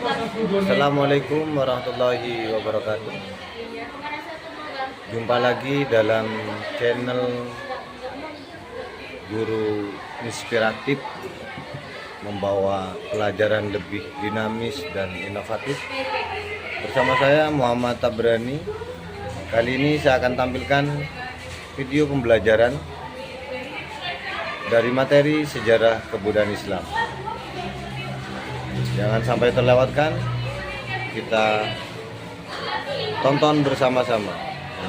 Assalamualaikum warahmatullahi wabarakatuh. Jumpa lagi dalam channel Guru Inspiratif, membawa pelajaran lebih dinamis dan inovatif. Bersama saya Muhammad Tabrani. Kali ini saya akan tampilkan video pembelajaran dari materi sejarah kebudayaan Islam. Jangan sampai terlewatkan, kita tonton bersama-sama.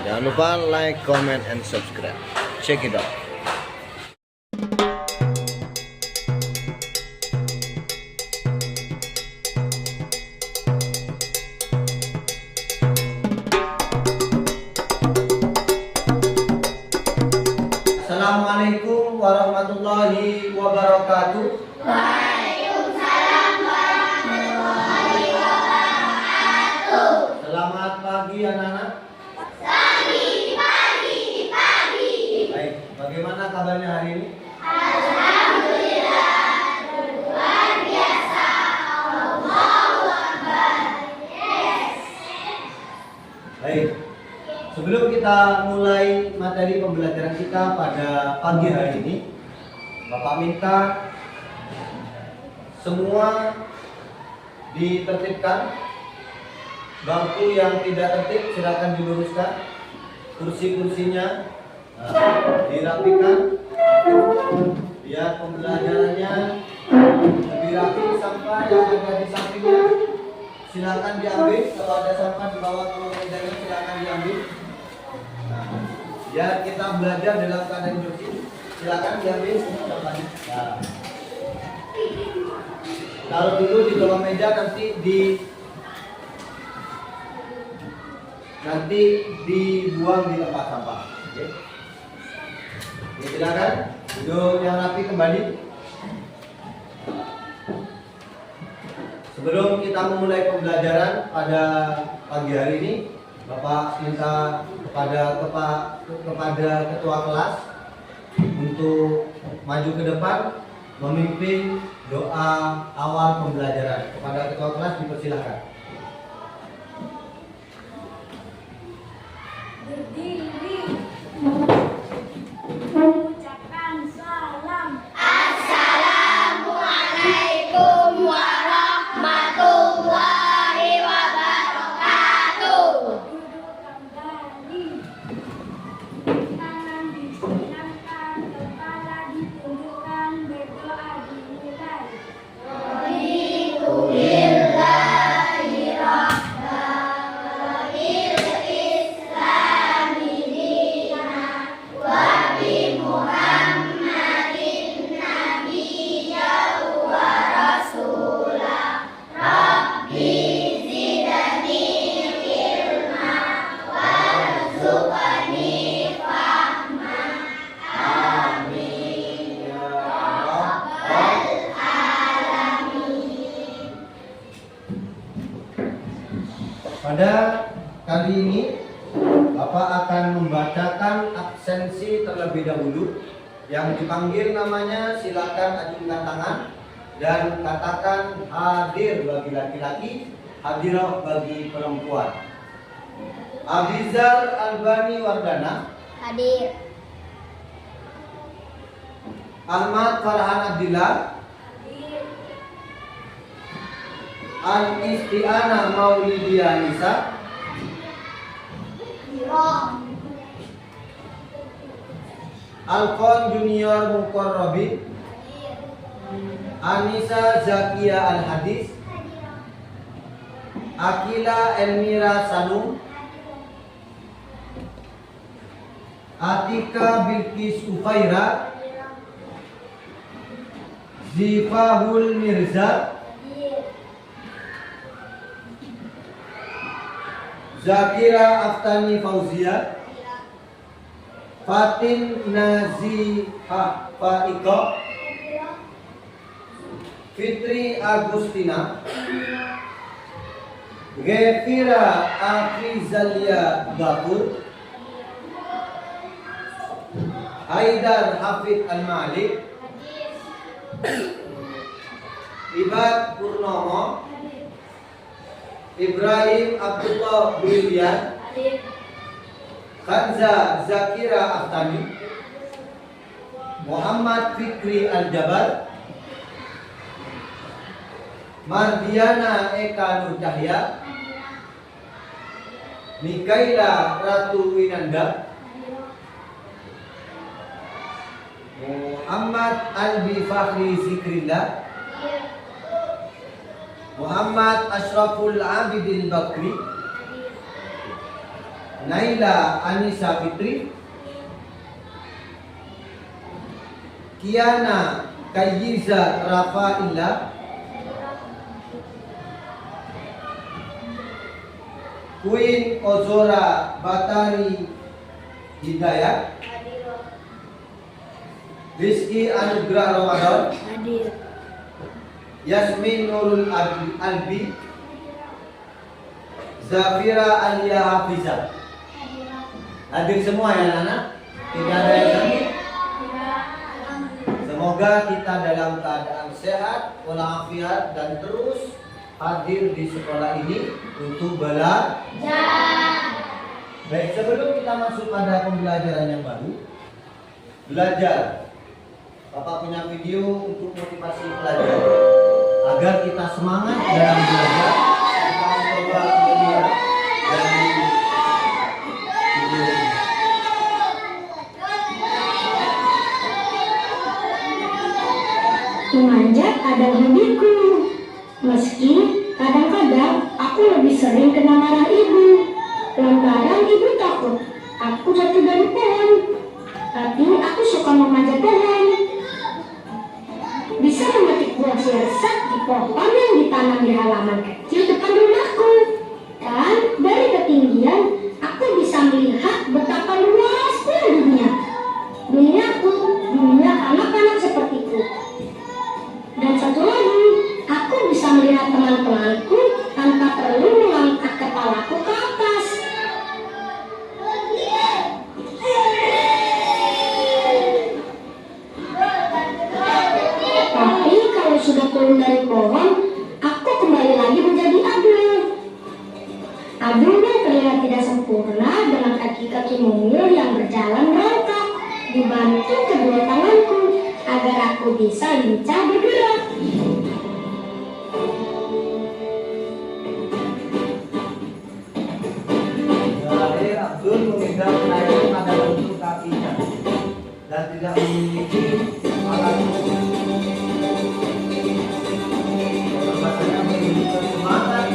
Jangan lupa like, comment, and subscribe. Check it out. Assalamualaikum warahmatullahi wabarakatuh. Waalaikumsalam warahmatullahi wabarakatuh. Selamat pagi anak-anak. Pagi. Baik, bagaimana kabarnya hari ini? Alhamdulillah, luar biasa. Allahu Akbar. Yes. Baik, sebelum kita mulai materi pembelajaran kita pada pagi hari ini, Bapak minta semua ditertibkan. Bangku yang tidak tertib silakan diluruskan. Kursi-kursinya dirapikan, biar pembelajarannya lebih rapi. Sampah yang ada di sampingnya silakan diambil. Kalau ada sampah di bawah kolong mejanya silakan diambil. Biar kita belajar dalam keadaan bersih, silakan diambil sampahnya. Taruh dulu di bawah meja, nanti dibuang di tempat sampah. Oke. Silakan duduk yang rapi kembali. Sebelum kita memulai pembelajaran pada pagi hari ini, Bapak minta kepada ketua kelas untuk maju ke depan memimpin doa awal pembelajaran. Kepada ketua kelas dipersilakan. Berdiri. Mengucapkan salam. Assalamualaikum warahmatullahi wabarakatuh. Duduk kembali. Tangan disiangkan, kepala ditundukkan, berdoa dimulai. Pada kali ini Bapak akan membacakan absensi terlebih dahulu. Yang dipanggil namanya silakan acungkan tangan dan katakan hadir bagi laki-laki, hadirah bagi perempuan. Abizar Albani Wardana. Hadir. Ahmad Farhan Abdillah. An-Isti'anah Maulidiyah Nisa. Alkon Junior Mukorrobin. Anissa Zakia Al-Hadis. Akila Elmira Sanum. Atika Bilqis Ufaira. Zifahul Mirza. Zakira Aftani Fauzia. Fatin Nazihah Faiko. Fitri Agustina. Gefira Afizalia Gafur. Haidar Hafid Al-Malik. Ibad Purnomo. Ibrahim Abdullah Brilian, Alif. Khanza Zakira Aftani, Muhammad Fikri Al-Jabar, Mardiana Eka Nur Cahya, Mikaila Ratu Winanda, Muhammad Albi Fakhri Zikrillah, Muhammad Ashraful Abidin Bakri, Naila Anissa Fitri, Kiana Kayyiza Rafaillah, Queen Ozora Batari Hidayat, Rizky Anugrah Ramadan, Hadir. Yasmin Nurul Albi, Zafira Alia Hafizah. Hadir semua ya anak? Tidak ada yang sakit? Semoga kita dalam keadaan sehat, walafiat dan terus hadir di sekolah ini untuk belajar. Baik, sebelum kita masuk pada pembelajaran yang baru, belajar. Bapak punya video untuk motivasi pelajar agar kita semangat dalam belajar. Kita coba melihat dari video ini. Memanjat adalah hobiku. Meski kadang-kadang aku lebih sering kena marah ibu. Lantaran ibu takut aku jatuh dari pohon. Tapi aku suka memanjat pohon. Bisa memetik buah sirsak di pohon yang ditanam di halaman kecil depan rumahku. Dan dari ketinggian aku bisa melihat betapa luasnya dunia. Duniaku, dunia anak-anak sepertiku. Dan satu lagi, aku bisa melihat teman-temanku tanpa perlu mengangkat kepalaku ke atas. Tapi kalau sudah turun dari pohon, aku kembali lagi menjadi Abdul. Abdul yang terlihat tidak sempurna dengan kaki-kaki mungil yang berjalan merangkak, dibantu kedua tanganku agar aku bisa lincah bergerak. Dari Abdul memegang air pada bentuk kakinya dan tidak memiliki alat memiliki semangat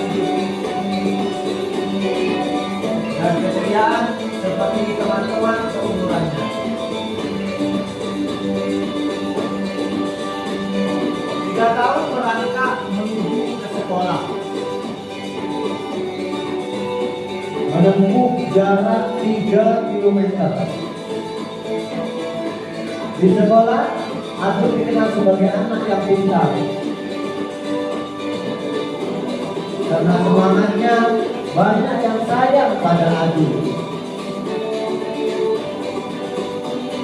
dan keceriaan seperti teman-teman seumurannya. 3 tahun merangkak menuju ke sekolah, menempuh jarak 3 kilometer. Di sekolah, Abdul dikenal sebagai anak yang pintar karena semangatnya banyak yang sayang pada Abdul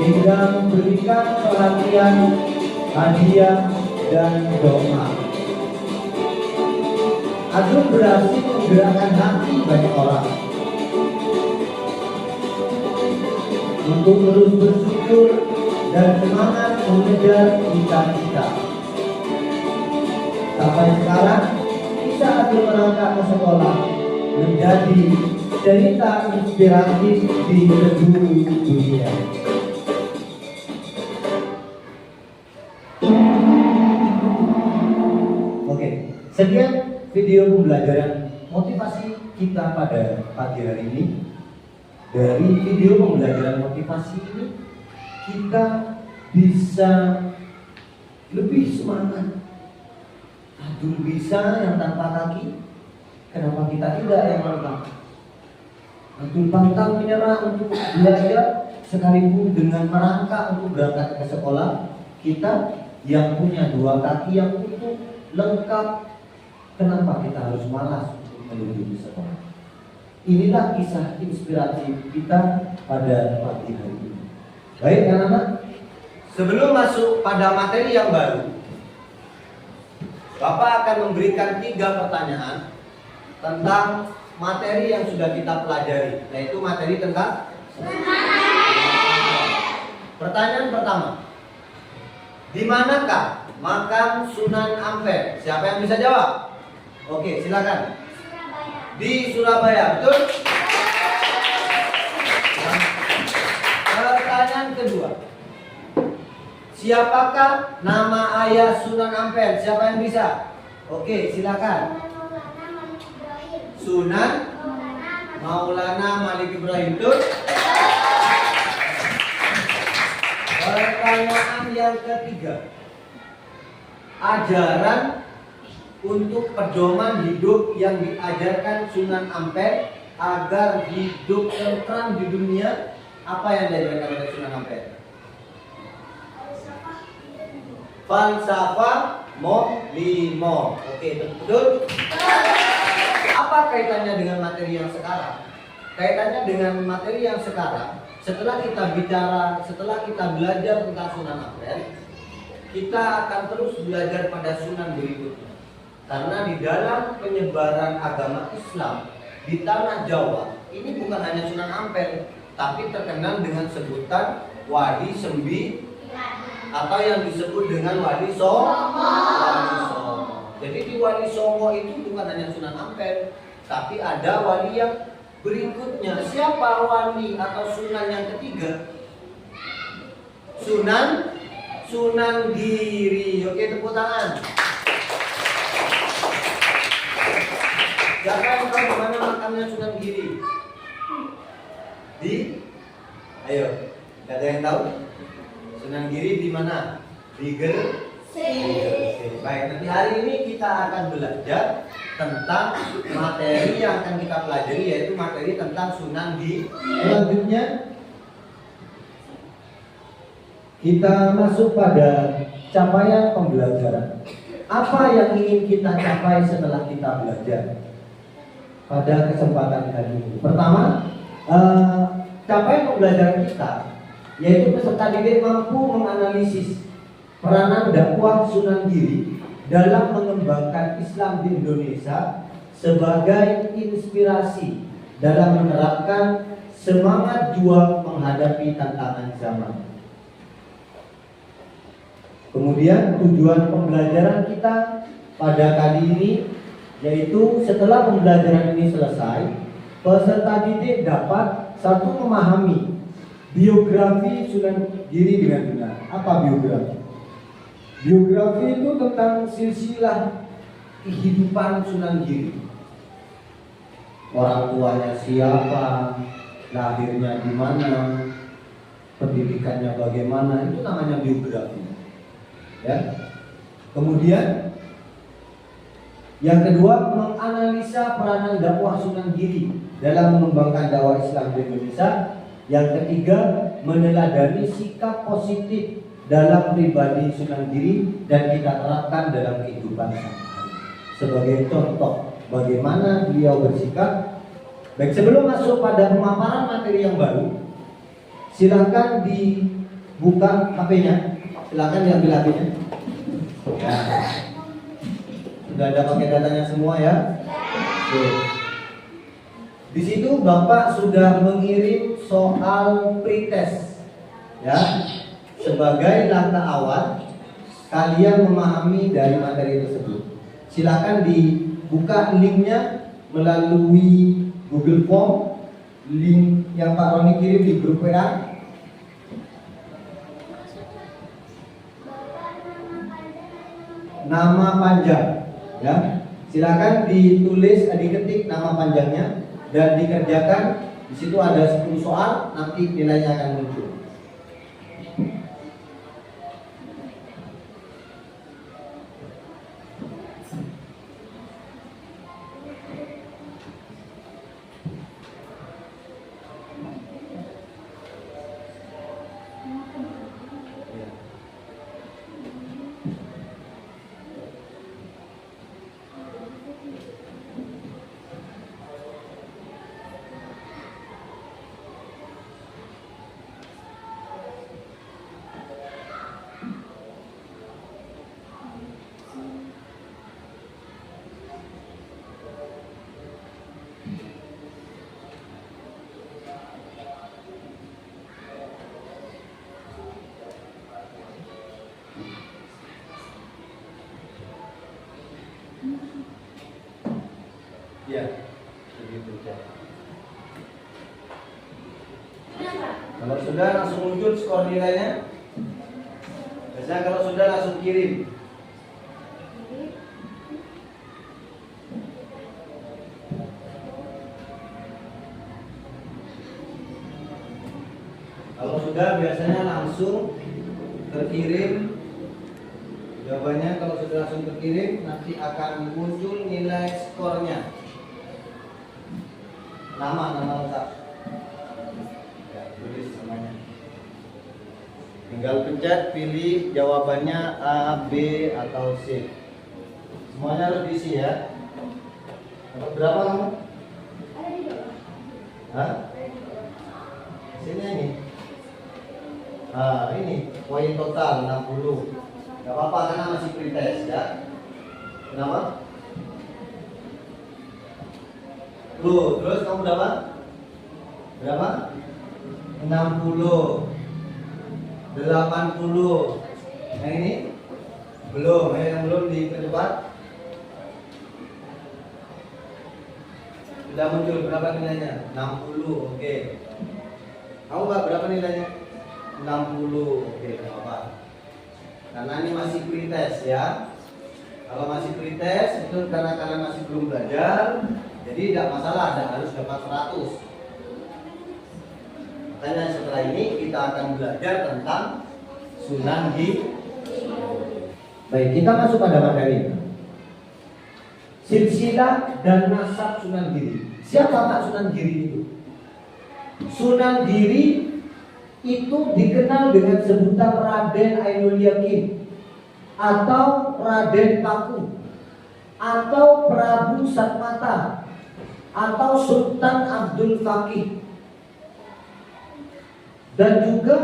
hingga memberikan perhatian, hadiah, dan doa. Abdul berhasil menggerakkan hati banyak orang untuk terus bersyukur dan semangat mengejar cita-cita. Sampai sekarang, kisah Abdul merangkak ke sekolah menjadi cerita inspiratif di seluruh dunia. Oke, sekian video pembelajaran motivasi kita pada pagi hari ini. Dari video pembelajaran motivasi ini, kita bisa lebih semangat. Abdul bisa yang tanpa kaki, kenapa kita tidak yang lengkap? Abdul pantang menyerah untuk belajar sekalipun dengan merangkak untuk berangkat ke sekolah. Kita yang punya 2 kaki yang utuh lengkap, kenapa kita harus malas untuk menuju ke sekolah? Inilah kisah inspiratif kita pada pagi hari ini. Baik anak-anak, sebelum masuk pada materi yang baru, Bapak akan memberikan 3 pertanyaan tentang materi yang sudah kita pelajari, yaitu materi tentang pertanyaan pertama. Di manakah makam Sunan Ampel? Siapa yang bisa jawab? Oke, silakan. Surabaya. Di Surabaya, betul? Pertanyaan kedua. Siapakah nama ayah Sunan Ampel? Siapa yang bisa? Oke, silakan. Maulana Malik Ibrahim. Sunan Maulana Malik Maulana Malik Ibrahim, betul? Pertanyaan yang ketiga. Ajaran untuk pedoman hidup yang diajarkan Sunan Ampel agar hidup tentram di dunia, apa yang diajarkan oleh Sunan Ampel? Falsafah Molimo. Oke, betul? Apa kaitannya dengan materi yang sekarang? Kaitannya dengan materi yang sekarang, setelah kita belajar tentang Sunan Ampel, kita akan terus belajar pada sunan berikutnya. Karena di dalam penyebaran agama Islam di tanah Jawa, ini bukan hanya Sunan Ampel, tapi terkenal dengan sebutan Wali Sembi atau yang disebut dengan Wali Songo. Jadi di Wali Songo itu bukan hanya Sunan Ampel, tapi ada wali yang berikutnya. Siapa wali atau sunan yang ketiga? Sunan Giri. Oke, tepuk tangan. Siapa yang tahu di mana makamnya Sunan Giri? Ayo, nggak ada yang tahu? Sunan Giri di mana? Di Gresik. Baik, nanti hari ini kita akan belajar tentang materi yang akan kita pelajari, yaitu materi tentang Sunan Giri. Selanjutnya kita masuk pada capaian pembelajaran. Apa yang ingin kita capai setelah kita belajar pada kesempatan kali ini? Pertama, capaian pembelajaran kita yaitu peserta didik mampu menganalisis peranan dakwah Sunan Giri dalam mengembangkan Islam di Indonesia sebagai inspirasi dalam menerapkan semangat juang menghadapi tantangan zaman. Kemudian tujuan pembelajaran kita pada kali ini yaitu setelah pembelajaran ini selesai, peserta didik dapat satu memahami biografi Sunan Giri dengan benar. Apa biografi? Biografi itu tentang silsilah kehidupan Sunan Giri. Orang tuanya siapa, lahirnya di mana, pendidikannya bagaimana, itu namanya biografi. Ya. Kemudian yang kedua, menganalisa peranan dakwah Sunan Giri dalam mengembangkan dakwah Islam di Indonesia. Yang ketiga, meneladani sikap positif dalam pribadi Sunan Giri dan kita terapkan dalam kehidupan sehari-hari sebagai contoh bagaimana beliau bersikap. Baik, sebelum masuk pada pemaparan materi yang baru, silakan dibuka HP-nya. Silakan diambil HP-nya. Ya. Sudah ada pakai datanya semua ya? Oke. Di situ Bapak sudah mengirim soal pretest, ya, sebagai langkah awal kalian memahami dari materi tersebut. Silakan dibuka linknya melalui Google Form, link yang Pak Roni kirim di grup WA. Nama panjang, ya. Silakan ditulis, diketik nama panjangnya dan dikerjakan. Di situ ada 10 soal, nanti nilainya akan muncul. Ya, begitu ya. Kalau sudah langsung muncul skor nilainya. Biasanya kalau sudah langsung kirim. Kalau sudah biasanya langsung terkirim. Jawabannya kalau sudah langsung terkirim nanti akan muncul nilai skornya. Nama lengkap. Ya, tulis namanya. Tinggal pencet, pilih jawabannya A, B atau C. Semuanya harus diisi ya. Dapat berapa kamu? Hah? Sini ini. Ini poin total 60. Gak apa-apa karena masih pretest ya. Kenapa? Tuh, terus kamu dapat berapa? 60, 80. Yang ini belum, yang belum dipercepat. Sudah muncul berapa nilainya? 60, oke. Kamu berapa nilainya? 60, oke, gak apa-apa. Karena ini masih pretest ya. Kalau masih pretest itu karena kalian masih belum belajar, jadi tidak masalah, tidak harus dapat 100. Makanya setelah ini kita akan belajar tentang Sunan Giri. Baik, kita masuk pada materi. Silsilah dan nasab Sunan Giri. Siapa Pak Sunan Giri itu? Sunan Giri itu dikenal dengan sebutan Raden Ainul Yakin atau Raden Paku atau Prabu Satmata atau Sultan Abdul Fakih, dan juga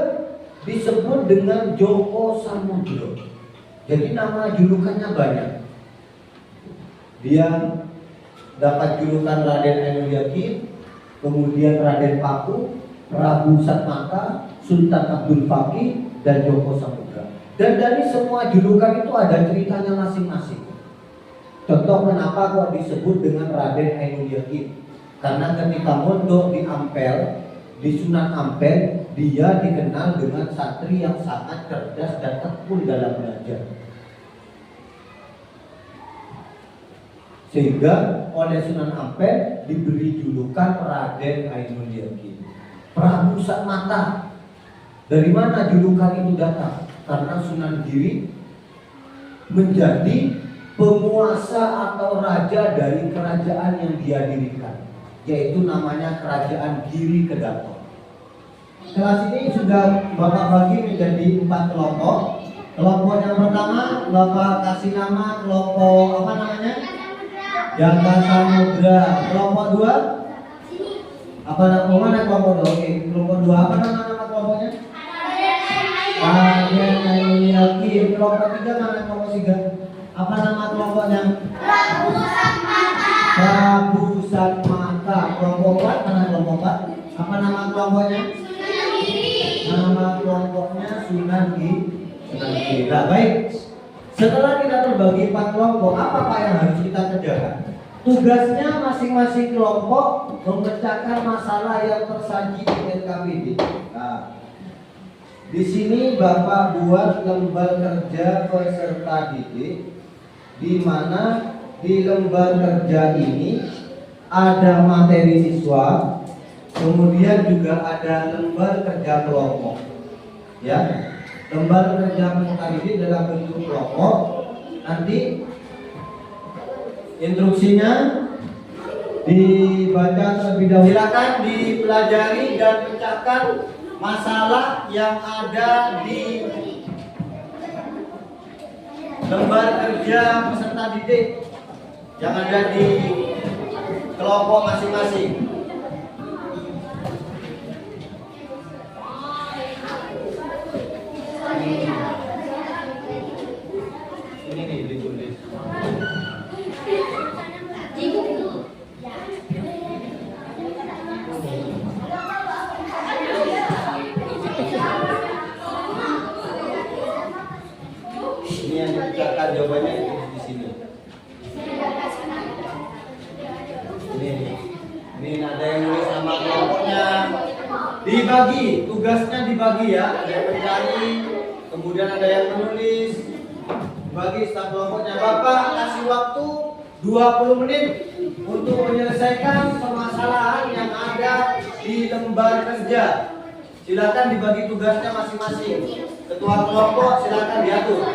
disebut dengan Joko Samudro. Jadi nama julukannya banyak. Dia dapat julukan Raden Ainul Yakin, kemudian Raden Paku, Prabu Satmata, Sultan Abdul Fakih, dan Joko Samudra. Dan dari semua julukan itu ada ceritanya masing-masing. Contoh kenapa kok disebut dengan Raden Ainul Yakin? Karena ketika mondok di Ampel, di Sunan Ampel, dia dikenal dengan satri yang sangat cerdas dan tekun dalam belajar. Sehingga oleh Sunan Ampel diberi julukan Raden Ainul Yakin. Prabu Satmata, dari mana julukan itu datang? Karena Sunan Giri menjadi penguasa atau raja dari kerajaan yang dia dirikan, yaitu namanya Kerajaan Giri Kedaton. Kelas ini sudah Bapak bagi menjadi 4 kelompok. Kelompok yang pertama Bapak kasih nama kelompok apa namanya? Jaka Samudra. Kelompok 2 apa nama kelompok 2? Oke, kelompok 2 apa nama kelompoknya? Raden Ainul Yakin. Kelompok 3 mana kelompok 3? Apa nama kelompoknya? Prabu Satmata. Prabu Satmata. Kelompok 4 mana kelompok 4? Apa nama kelompoknya? Sunan Giri. Nama kelompoknya Sunan Giri. Nah, baik. Setelah kita terbagi 4 kelompok, apa Pak yang harus kita kerjakan? Tugasnya masing-masing kelompok memecahkan masalah yang tersaji di NKPD. Nah, di sini Bapak buat lembar kerja peserta didik, di mana di lembar kerja ini ada materi siswa, kemudian juga ada lembar kerja kelompok. Ya, lembar kerja peserta didik dalam bentuk kelompok. Nanti instruksinya dibaca terlebih dahulu. Silakan dipelajari dan pecahkan masalah yang ada di lembar kerja peserta didik yang ada di kelompok masing-masing. Ini nih ditulis. Ini yang dipecahkan jawabannya itu di sini. Ini ada yang nulis nama kelompoknya. Dibagi, tugasnya dibagi ya. Ada yang mencari, kemudian ada yang menulis. Bagi setiap kelompoknya. Bapak kasih waktu 20 menit untuk menyelesaikan permasalahan yang ada di lembar kerja. Silakan dibagi tugasnya masing-masing. Ketua kelompok silakan diatur.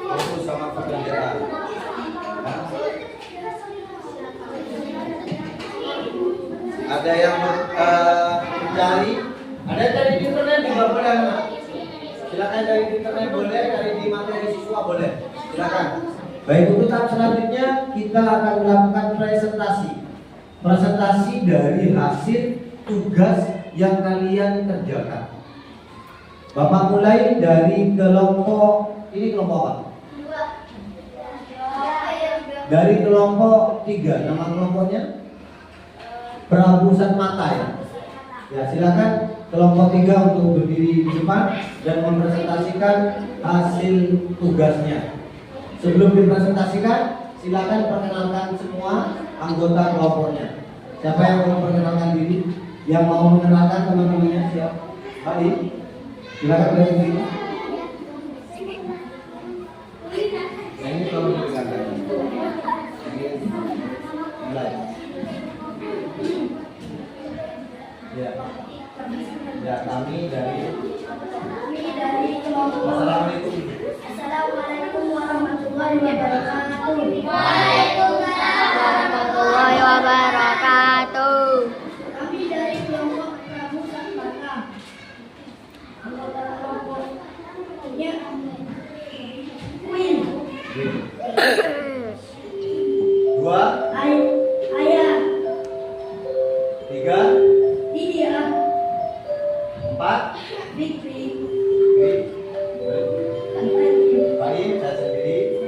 Fokus sama pekerjaan. Ada yang mencari, ada yang cari di internet juga boleh. Silakan cari di internet boleh, cari di materi siswa boleh. Silakan. Baik, untuk tahap selanjutnya kita akan melakukan presentasi. Presentasi dari hasil tugas yang kalian kerjakan. Bapak mulai dari kelompok, ini kelompok apa? Dari kelompok 3, nama kelompoknya? Perabusan mata ya. Ya, silakan kelompok 3 untuk berdiri di depan dan mempresentasikan hasil tugasnya. Sebelum dipresentasikan, silakan perkenalkan semua anggota kelompoknya. Siapa yang mau memperkenalkan diri? Yang mau mengenalkan teman-temannya siap? Baik. Silakan berdiri diri. Ini kalau didengarkan. Mulai. Ya. Ya, kami dari kelompok. Assalamualaikum. Assalamualaikum warahmatullahi wabarakatuh. Waalaikumsalam warahmatullahi wabarakatuh. Kami dari kelompok Perabusan Mata. Anggota kelompoknya Queen. 2, Ayah. 3, Dia. 4. Fikri. Baik, saya sendiri.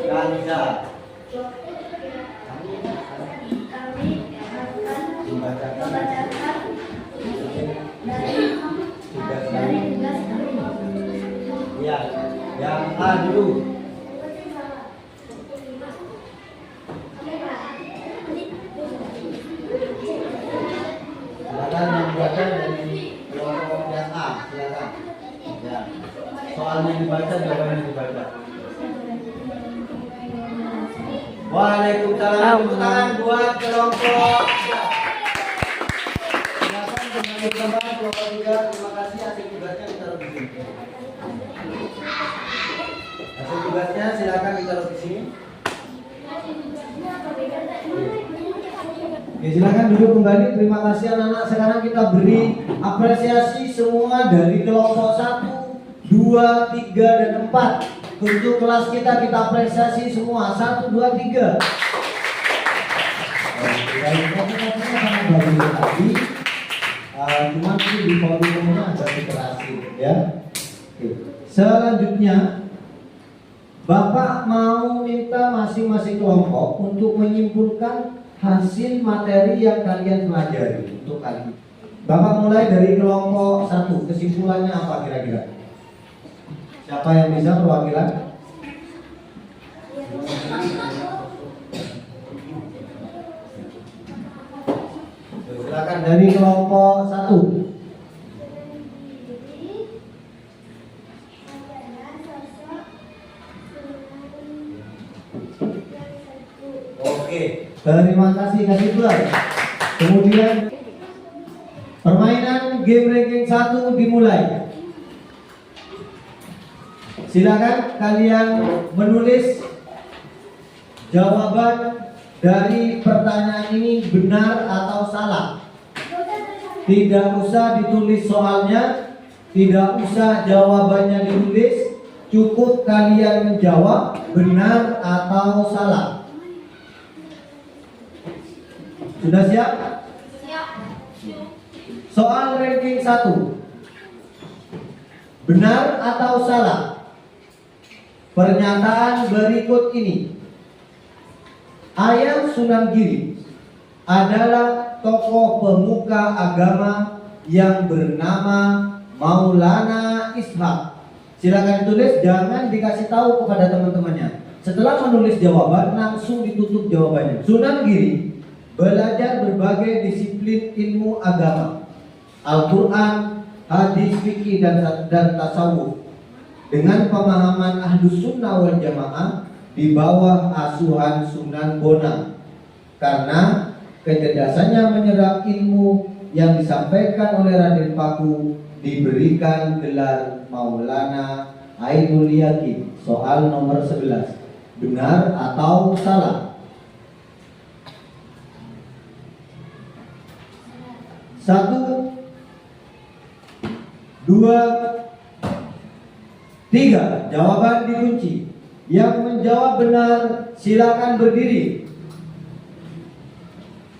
Kanza. Kami akan Membacakan membacakan dari tugas dari kami. tugas kami. Ya, yang A dulu. Silakan yang membaca dari kelompok yang A, silakan. Ya. Soalnya dibaca, jawabannya dibaca. Waalaikumsalam. Tepuk tangan buat kelompok 3. Silakan kembali kembali kelompok 3. Terima kasih hasil tugasnya ditaruh di sini. Hasil tugasnya silakan ditaruh di sini. Oke, silakan duduk kembali. Terima kasih anak-anak. Sekarang kita beri apresiasi semua dari kelompok 1, 2, 3, dan 4. Untuk kelas kita apresiasi semua 1, 2, 3. Komunikasinya sama bagus tadi. Cuma di volumenya agak diterasi ya. Oke. Selanjutnya Bapak mau minta masing-masing kelompok untuk menyimpulkan hasil materi yang kalian pelajari untuk kali ini. Bapak mulai dari kelompok 1. Kesimpulannya apa kira-kira? Siapa yang bisa perwakilan? Silakan dari kelompok 1. Oke, terima kasih kasih Tuhan. Kemudian permainan game ranking 1 dimulai. Silakan kalian menulis jawaban dari pertanyaan ini benar atau salah. Tidak usah ditulis soalnya, tidak usah jawabannya ditulis, cukup kalian menjawab benar atau salah. Sudah siap? Soal ranking 1. Benar atau salah? Pernyataan berikut ini. Ayam Sunan Giri adalah tokoh pemuka agama yang bernama Maulana Ishak. Silakan ditulis, jangan dikasih tahu kepada teman-temannya. Setelah menulis jawaban, langsung ditutup jawabannya. Sunan Giri belajar berbagai disiplin ilmu agama, Al-Quran, hadis, fikih, dan tasawuf dengan pemahaman Ahlus Sunnah wal Jamaah di bawah asuhan Sunan Bonang. Karena kecerdasannya menyerap ilmu yang disampaikan oleh Raden Paku, diberikan gelar Maulana Ainul Yakin. Soal nomor 11, benar atau salah? 1, 2, 3. Jawaban dikunci. Yang menjawab benar silakan berdiri.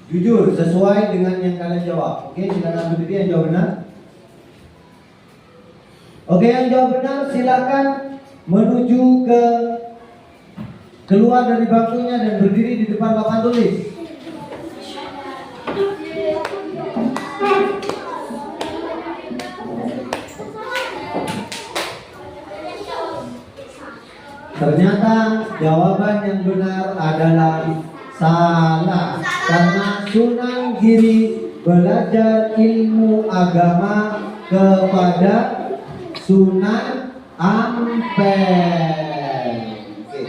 Jujur sesuai dengan yang kalian jawab. Oke, silakan berdiri yang jawab benar. Oke, yang jawab benar silakan menuju ke keluar dari bangkunya dan berdiri di depan papan tulis. Ternyata jawaban yang benar adalah salah, karena Sunan Giri belajar ilmu agama kepada Sunan Ampel. Oke.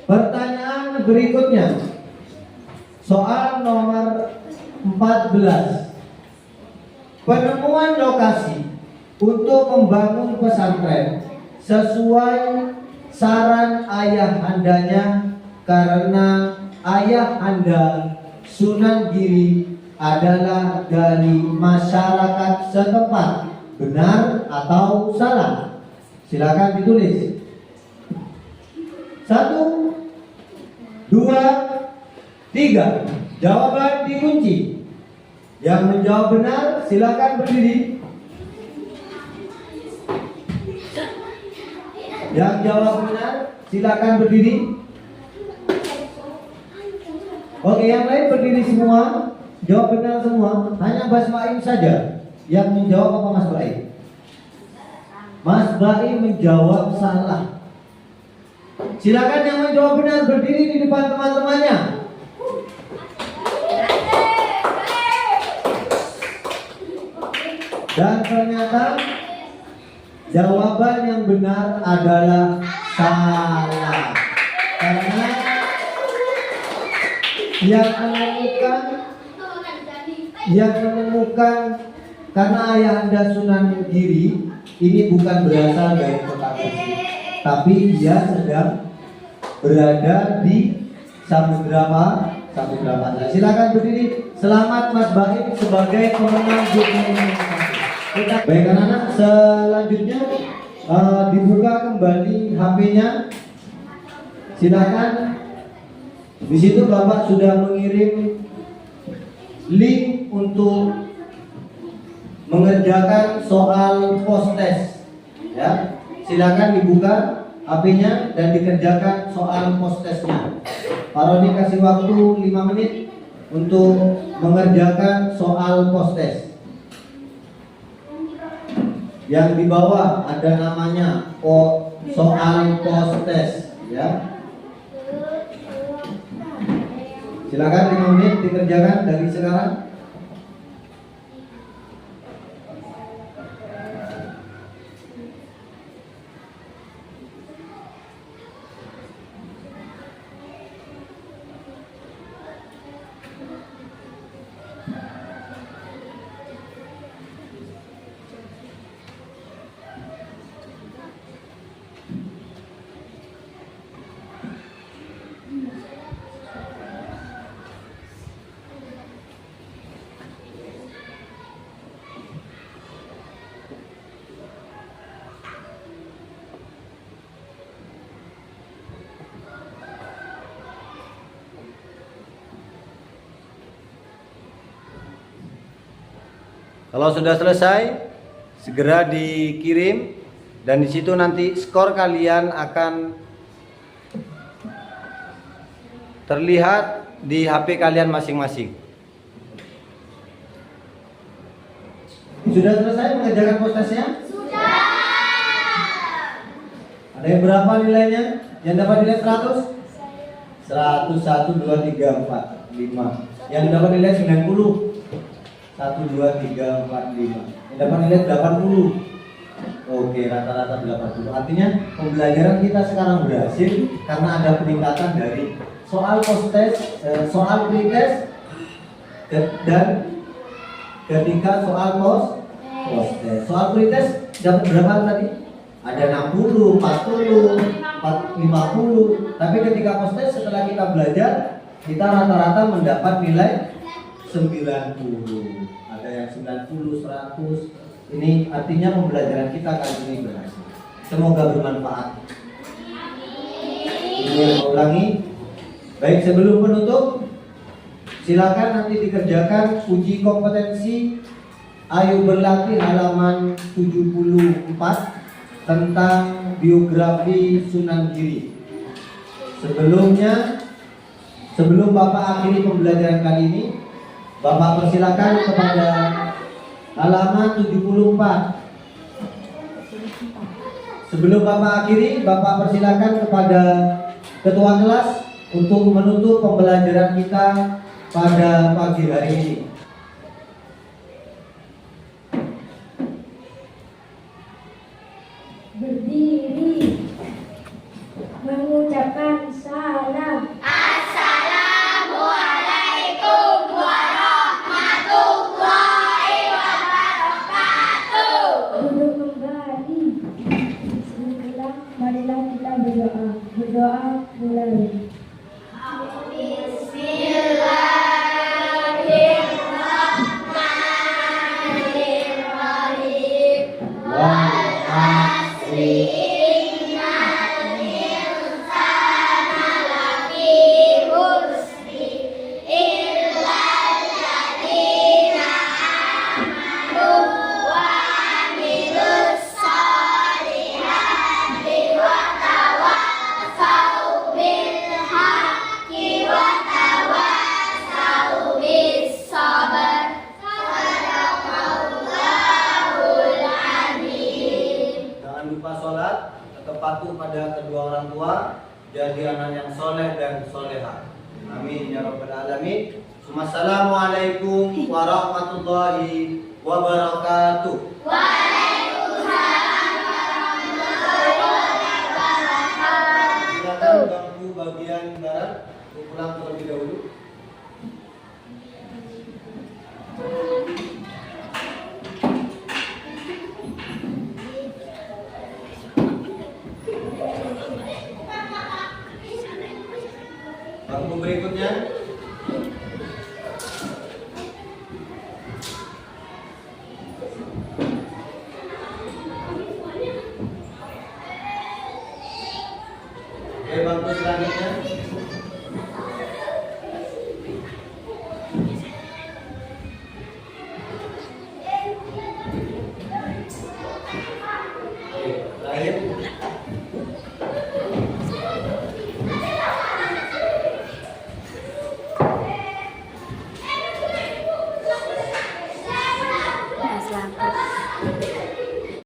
Pertanyaan berikutnya, soal nomor 14. Penemuan lokasi untuk membangun pesantren sesuai saran ayahandanya, karena ayahanda Sunan Giri adalah dari masyarakat setempat. Benar atau salah? Silakan ditulis. 1, 2, 3. Jawaban dikunci. Yang menjawab benar silakan berdiri. Yang jawab benar silakan berdiri. Oke, yang lain berdiri semua. Jawab benar semua. Hanya Mas Baim saja yang menjawab. Apa Mas Baim? Mas Baim menjawab salah. Silakan yang menjawab benar berdiri di depan teman-temannya. Dan ternyata jawaban yang benar adalah salah. Karena yang menemukan karena ayahanda Sunan Giri ini bukan berasal dari kota Gresik, tapi dia sedang berada di Samudra Pasar. Silakan berdiri. Selamat Mas Baim sebagai pemenang jurnal. Baik anak-anak, selanjutnya dibuka kembali HP-nya. Silakan. Di situ Bapak sudah mengirim link untuk mengerjakan soal post test. Ya, silakan dibuka HP-nya dan dikerjakan soal post testnya. Pak Roni kasih waktu 5 menit untuk mengerjakan soal post test. Yang di bawah ada namanya soal post test, ya. Silakan 5 menit dikerjakan dari sekarang. Kalau sudah selesai, segera dikirim dan di situ nanti skor kalian akan terlihat di HP kalian masing-masing. Sudah selesai mengerjakan postesnya? Ada yang berapa nilainya? Yang dapat nilai 100? 100, 1, 2, 3, 4, 5. Yang dapat nilai 90? 1, 2, 3, 4, 5. Yang dapat nilai 80? Oke, rata-rata 80. Artinya pembelajaran kita sekarang berhasil karena ada peningkatan dari soal postes, soal pretest, dan ketika soal postes. Soal pretest dapat berapa tadi? Ada 60, 40, 50. Tapi ketika postes setelah kita belajar, kita rata-rata mendapat nilai 90. Ada yang 90, 100. Ini artinya pembelajaran kita kali ini berhasil. Semoga bermanfaat. Ini yang ulangi. Baik, sebelum penutup, silakan nanti dikerjakan uji kompetensi Ayo Berlatih halaman 74 tentang biografi Sunan Giri. Sebelum Bapak akhiri pembelajaran kali ini, Bapak persilakan kepada halaman 74. Sebelum Bapak akhiri, Bapak persilakan kepada ketua kelas untuk menutup pembelajaran kita pada pagi hari ini. Berdiri, mengucapkan salam. Assalamualaikum warahmatullahi wabarakatuh. Duduk kembali. Bismillah, marilah kita berdoa. Berdoa mulai. Bismillahirrahmanirrahim. Jangan lupa sholat atau patuh pada kedua orang tua, jadi anak yang soleh dan soleha. Amin ya rabbal alamin. Assalamualaikum warahmatullahi wabarakatuh. Waalaikumsalam warahmatullahi wabarakatuh. Silakan bangku bagian barat pulang terlebih dahulu. Bangku berikutnya. Oke, bangku selanjutnya. Oke, terakhir. Selamat.